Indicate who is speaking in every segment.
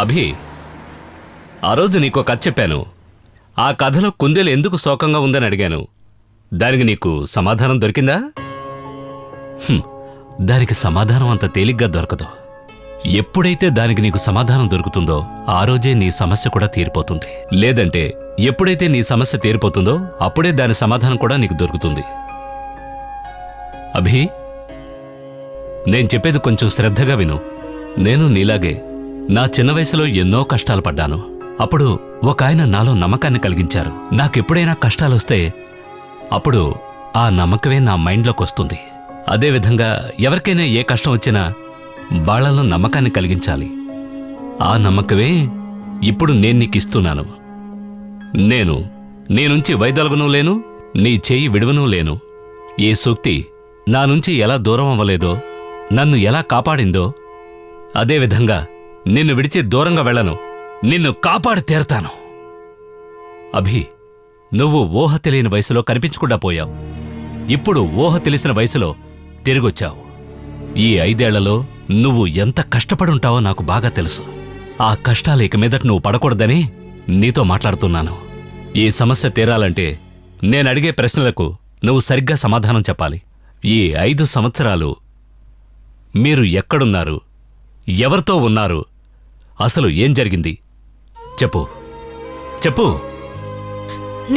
Speaker 1: అభి, ఆ రోజు నీకో కథ చెప్పాను. ఆ కథలో కుందేలు ఎందుకు శోకంగా ఉందని అడిగాను. దానికి నీకు సమాధానం దొరికిందా? దానికి సమాధానం అంత తేలిగ్గా దొరకదు. ఎప్పుడైతే దానికి నీకు సమాధానం దొరుకుతుందో ఆ రోజే నీ సమస్య కూడా తీరిపోతుంది. లేదంటే ఎప్పుడైతే నీ సమస్య తీరిపోతుందో అప్పుడే దాని సమాధానం కూడా నీకు దొరుకుతుంది. అభి, నేను చెప్పేది కొంచెం శ్రద్ధగా విను. నేను నీలాగే నా చిన్న వయసులో ఎన్నో కష్టాలు పడ్డాను. అప్పుడు ఒక ఆయన నాలో నమ్మకాన్ని కలిగించారు. నాకెప్పుడైనా కష్టాలొస్తే అప్పుడు ఆ నమ్మకమే నా మైండ్లోకి వస్తుంది. అదేవిధంగా ఎవరికైనా ఏ కష్టం వచ్చినా వాళ్ళలో నమ్మకాన్ని కలిగించాలి. ఆ నమ్మకమే ఇప్పుడు నేను నీకిస్తున్నాను. నేను నీ నుంచి వైదొలగనూ లేను, నీ చేయి విడవనూ లేను. ఏ సూక్తి నా నుంచి ఎలా దూరం అవ్వలేదో, నన్ను ఎలా కాపాడిందో, అదేవిధంగా నిన్ను విడిచి దూరంగా వెళ్ళను. నిన్ను కాపాడి తీరతాను. అభి, నువ్వు ఊహ తెలియని వయసులో కనిపించకుండా పోయావు. ఇప్పుడు ఊహ తెలిసిన వయసులో తిరిగొచ్చావు. ఈ 5 ఏళ్లలో నువ్వు ఎంత కష్టపడుంటావో నాకు బాగా తెలుసు. ఆ కష్టాలు ఇక మీదట నువ్వు పడకూడదని నీతో మాట్లాడుతున్నాను. ఈ సమస్య తీరాలంటే నేనడిగే ప్రశ్నలకు నువ్వు సరిగ్గా సమాధానం చెప్పాలి. ఈ 5 సంవత్సరాలు మీరు ఎక్కడున్నారు, ఎవరితో ఉన్నారు, అసలు ఏం జరిగింది చెప్పు. చెప్పు.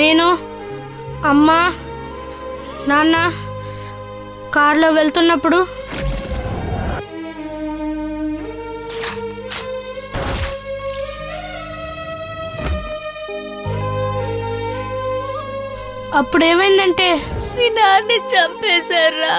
Speaker 2: నేను, అమ్మ, నాన్న కారులో వెళ్తున్నప్పుడు అప్పుడేమైందంటే
Speaker 3: మీ నాన్ని చంపేశారా?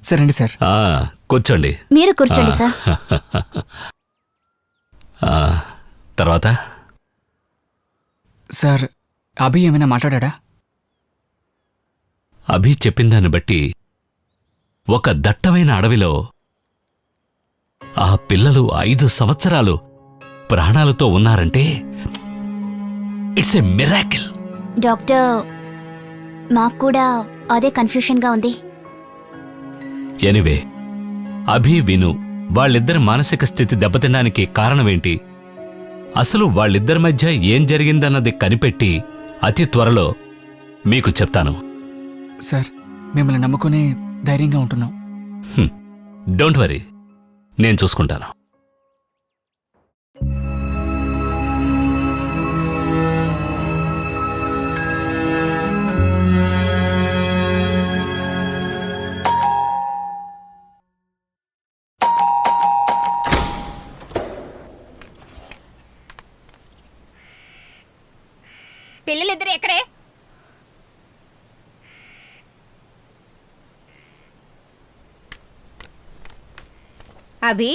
Speaker 4: సరేండి సార్.
Speaker 1: కూర్చోండి.
Speaker 3: మీరు కూర్చోండి సార్.
Speaker 1: తర్వాత
Speaker 4: సార్, అభి ఏమైనా మాట్లాడా?
Speaker 1: అభి చెప్పిందాన్ని బట్టి ఒక దట్టమైన అడవిలో ఆ పిల్లలు 5 సంవత్సరాలు ప్రాణాలతో ఉన్నారంటే ఇట్స్ ఎ మిరాకిల్.
Speaker 3: డాక్టర్, మాకు కూడా అదే కన్ఫ్యూషన్గా ఉంది.
Speaker 1: ఎనివే, అభి, విను, వాళ్ళిద్దరి మానసిక స్థితి దెబ్బతినడానికి కారణమేంటి, అసలు వాళ్ళిద్దరి మధ్య ఏం జరిగిందన్నది కనిపెట్టి అతి త్వరలో మీకు చెప్తాను.
Speaker 4: సార్, మిమ్మల్ని నమ్ముకునే ధైర్యంగా ఉంటున్నాం.
Speaker 1: డోంట్ వరీ, నేను చూసుకుంటాను.
Speaker 3: పిల్లలిద్దరు ఎక్కడే? అభి,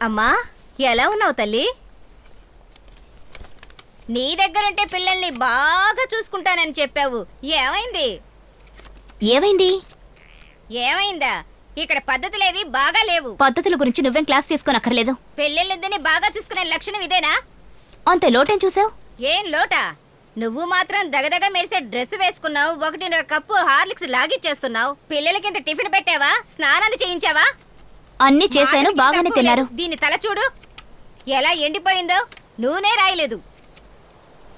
Speaker 3: అమ్మా, ఎలా ఉన్నావు తల్లి? నీ దగ్గరుంటే పిల్లల్ని బాగా చూసుకుంటానని చెప్పావు. ఏమైంది? ఏమైంది? ఏమైందా? ఇక్కడ పద్ధతులేవి బాగా లేవు. పద్ధతుల గురించి నువ్వేం క్లాస్ తీసుకోనక్కర్లేదు. పెళ్ళిళ్ళిద్దరిని బాగా చూసుకునే లక్షణం ఇదేనా? అంత లోటేం చూసావు? ఏం లోటా? నువ్వు మాత్రం దగదగ మెరిసే డ్రెస్ వేసుకున్నావు, 1.5 కప్పు హార్లిక్స్ లాగిచ్చేస్తున్నావు. పిల్లలకింత టిఫిన్ పెట్టావా? స్నానాలు చేయించావా? అన్ని చేశాను, బాగానే తిన్నారు. దీని తల చూడు ఎలా ఎండిపోయిందో, నూనె రాయలేదు.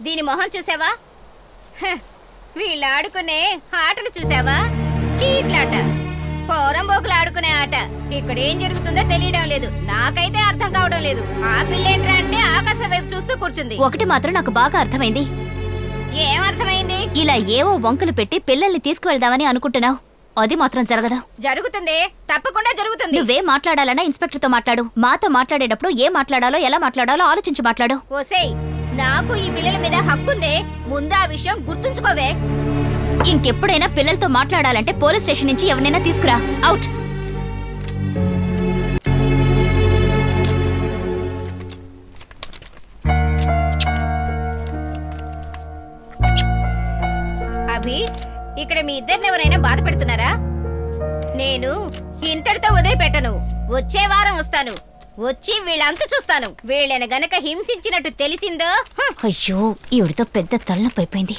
Speaker 3: దీని మొహం చూసావా? వీళ్ళు ఆడుకునే ఆటలు చూసావా? చీట్లాట, పోరంబోకులు ఆడుకునే ఆట. ఇక్కడ ఏం జరుగుతుందో తెలియడం లేదు. నాకైతే అర్థం కావడం లేదు. ఆ పిల్లేంట్రా అంటే ఆకాశం వైపు చూస్తూ కూర్చుంది. ఒకటి మాత్రం నాకు బాగా అర్థమైంది. ఏం అర్థమైంది? ఇలా ఏవో వంకలు పెట్టి పిల్లల్ని తీసుకువెళ్దామని అనుకుంటున్నావు. అది మాత్రం జరగదు. జరుగుతుంది, తప్పకుండా జరుగుతుంది. నువ్వేం మాట్లాడాలన్నా ఇన్స్పెక్టర్ తో మాట్లాడు. మాతో మాట్లాడేటప్పుడు ఏం మాట్లాడాలో ఎలా మాట్లాడాలో ఆలోచించి మాట్లాడు. ఓసేయ్, నాకు ఈ పిల్లల మీద హక్కుందే. ముందు ఆ విషయం గుర్తుంచుకోవే. ఇంకెప్పుడైనా పిల్లలతో మాట్లాడాలంటే పోలీస్ స్టేషన్ నుంచి ఎవరినైనా తీసుకురా. అవుట్. అభి, ఇక్కడ మీ ఇద్దరిని ఎవరైనా బాధ పెడుతున్నారా? నేను ఇంతటితో వదిలిపెట్టను. వచ్చే వారం వస్తాను. వచ్చి వీళ్ళంతా చూస్తాను. వీళ్ళని గనక హింసించినట్టు తెలిసిందో
Speaker 5: అయ్యో ఈవిడితో పెద్ద తలనొప్పైపోయింది.